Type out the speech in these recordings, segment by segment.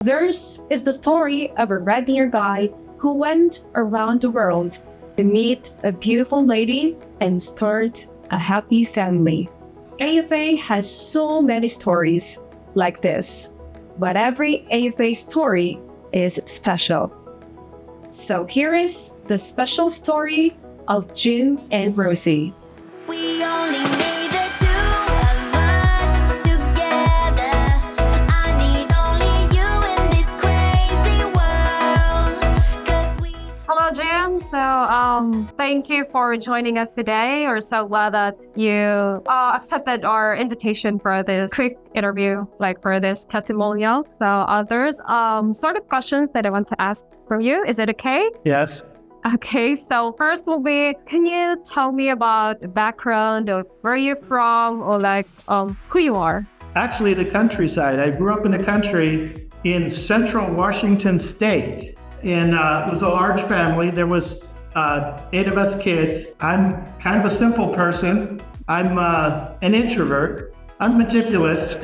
Theirs is the story of a regular guy who went around the world to meet a beautiful lady and start a happy family. AFA has so many stories like this, but every AFA story is special. So here is the special story of Jim and Rosie. We only need the two of us together. I need only you in this crazy world. 'Cause we Hello, Jim. Thank you for joining us today. We're so glad that you accepted our invitation for this quick interview, like for this testimonial. There's sort of questions that I want to ask from you. Is it okay? Yes. Okay, so first will be, can you tell me about the background of where you're from or who you are? Actually, the countryside. I grew up in the country in central Washington state. And it was a large family. There was 8 of us kids. I'm kind of a simple person. I'm an introvert. I'm meticulous.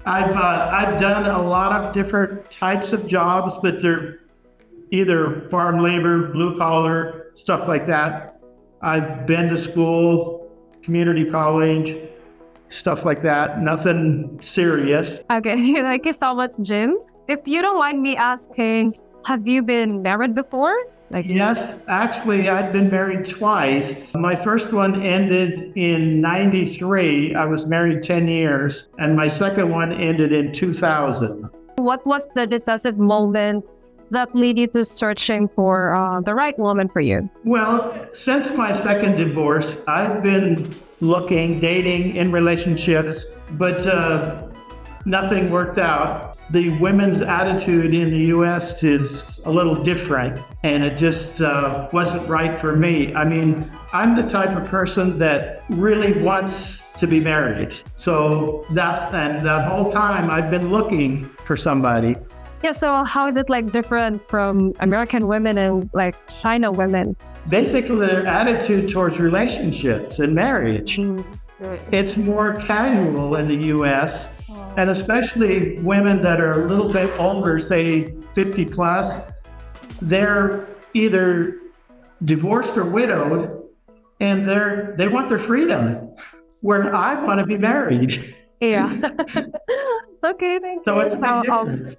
I've done a lot of different types of jobs, but they're either farm labor, blue collar, stuff like that. I've been to school, community college, stuff like that. Nothing serious. Okay, thank you so much, Jim. If you don't mind me asking, have you been married before? Yes, actually, I've been married twice. My first one ended in 93. I was married 10 years. And my second one ended in 2000. What was the decisive moment that led you to searching for the right woman for you? Well, since my second divorce, I've been looking, dating, in relationships, but nothing worked out. The women's attitude in the U.S. is a little different, and it just wasn't right for me. I mean, I'm the type of person that really wants to be married. So that whole time I've been looking for somebody. Yeah, so how is it different from American women and China women? Basically, their attitude towards relationships and marriage. It's more casual in the U.S., and especially women that are a little bit older, say 50 plus, they're either divorced or widowed, and they want their freedom, where I want to be married. Yeah. Okay, thank you. So it's a big difference.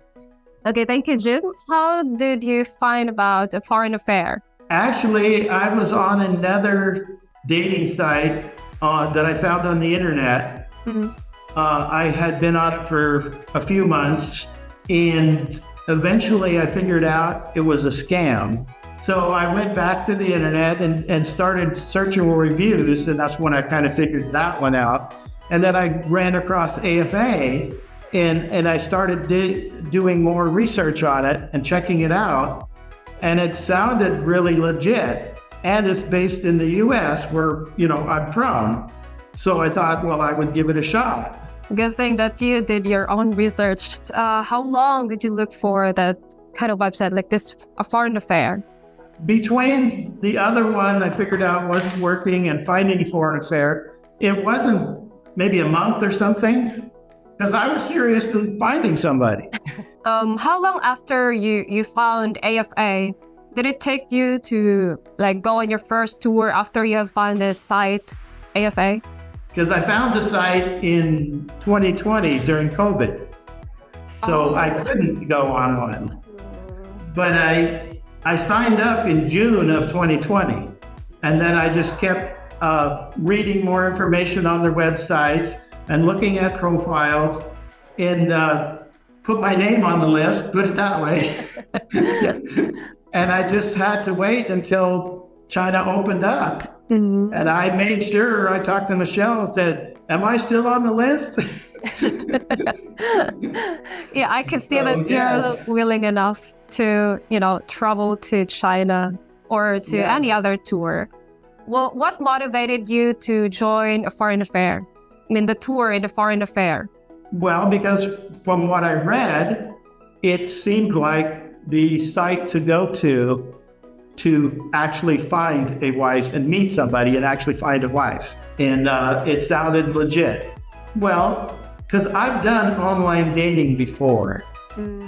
Okay, thank you, Jim. How did you find about a foreign affair? Actually, I was on another dating site that I found on the internet. Mm-hmm. I had been on it for a few months, and eventually I figured out it was a scam. So I went back to the internet and started searching for reviews, and that's when I kind of figured that one out. And then I ran across AFA, and I started doing more research on it and checking it out, and it sounded really legit. And it's based in the US where, I'm from. So I thought, well, I would give it a shot. Good thing that you did your own research. How long did you look for that kind of website like this, a foreign affair? Between the other one I figured out wasn't working and finding foreign affair, it wasn't maybe a month or something, because I was serious in finding somebody. How long after you found AFA did it take you to go on your first tour after you have found this site, AFA? Because I found the site in 2020 during COVID. So I couldn't go on one. But I signed up in June of 2020. And then I just kept reading more information on their websites and looking at profiles and put my name on the list, put it that way. And I just had to wait until China opened up. Mm-hmm. And I made sure I talked to Michelle and said, am I still on the list? Yeah, I can see that you're willing enough to, travel to China or to any other tour. Well, what motivated you to join a foreign affair? The tour in a foreign affair? Well, because from what I read, it seemed like the site to go to actually find a wife and meet somebody and actually find a wife. And it sounded legit. Well, because I've done online dating before,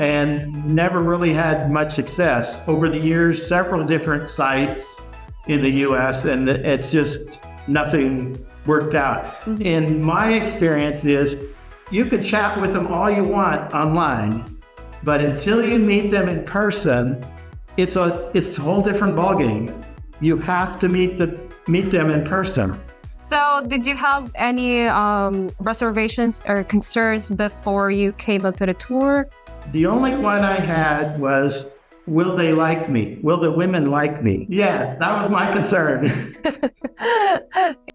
and never really had much success. Over the years, several different sites in the US, and it's just nothing worked out. In my experience is you could chat with them all you want online, but until you meet them in person, it's a whole different ballgame. You have to meet them in person. So, did you have any reservations or concerns before you came onto the tour? The only one I had was, will they like me? Will the women like me? Yes, that was my concern.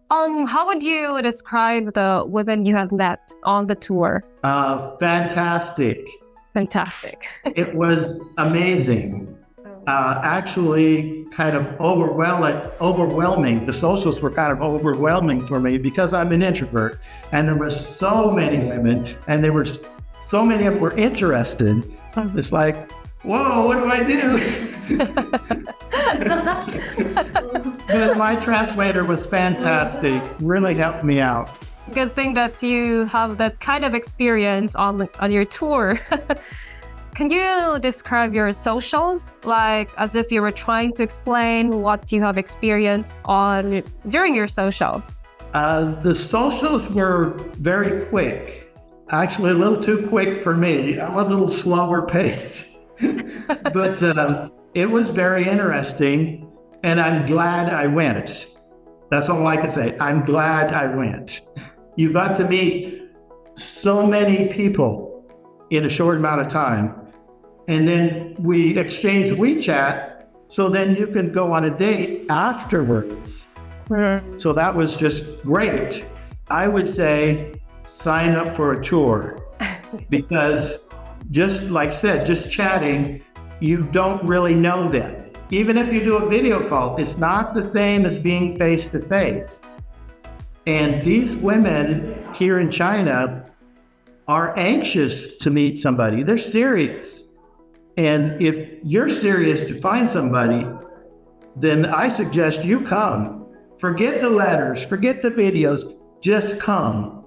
How would you describe the women you have met on the tour? Fantastic. Fantastic. It was amazing. Actually kind of overwhelming. The socials were kind of overwhelming for me because I'm an introvert, and there was so many women, and there were so many of them were interested. It's like, whoa, what do I do? But my translator was fantastic, really helped me out. Good thing that you have that kind of experience on your tour. Can you describe your socials, like as if you were trying to explain what you have experienced during your socials? The socials were very quick, actually a little too quick for me. I'm a little slower pace, but it was very interesting, and I'm glad I went. That's all I can say. I'm glad I went. You got to meet so many people in a short amount of time. And then we exchanged WeChat, so then you can go on a date afterwards. So that was just great. I would say sign up for a tour because just like I said, just chatting, you don't really know them. Even if you do a video call, it's not the same as being face to face. And these women here in China are anxious to meet somebody. They're serious. And if you're serious to find somebody, then I suggest you come. Forget the letters, forget the videos, just come.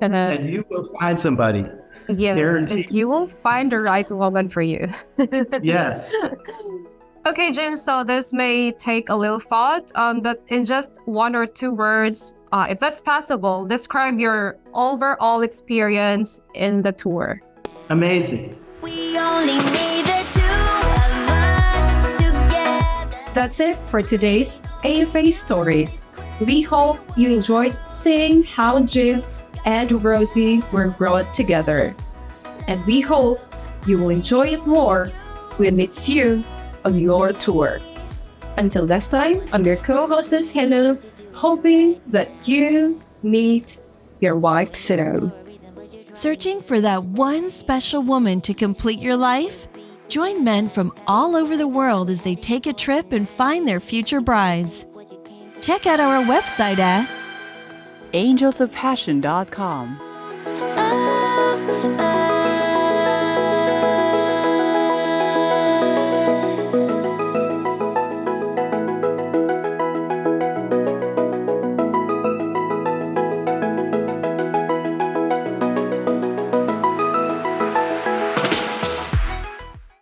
And you will find somebody. Yes, Guaranteed. you will find the right woman for you. Yes. Okay, James, so this may take a little thought, but in just one or two words, if that's possible, describe your overall experience in the tour. Amazing. We only need the two of us together. That's it for today's AFA story. We hope you enjoyed seeing how Jim and Rosie were brought together. And we hope you will enjoy it more when it's you on your tour. Until next time, I'm your co-hostess, Hello, hoping that you meet your wife soon. Searching for that one special woman to complete your life? Join men from all over the world as they take a trip and find their future brides. Check out our website at angelsofpassion.com.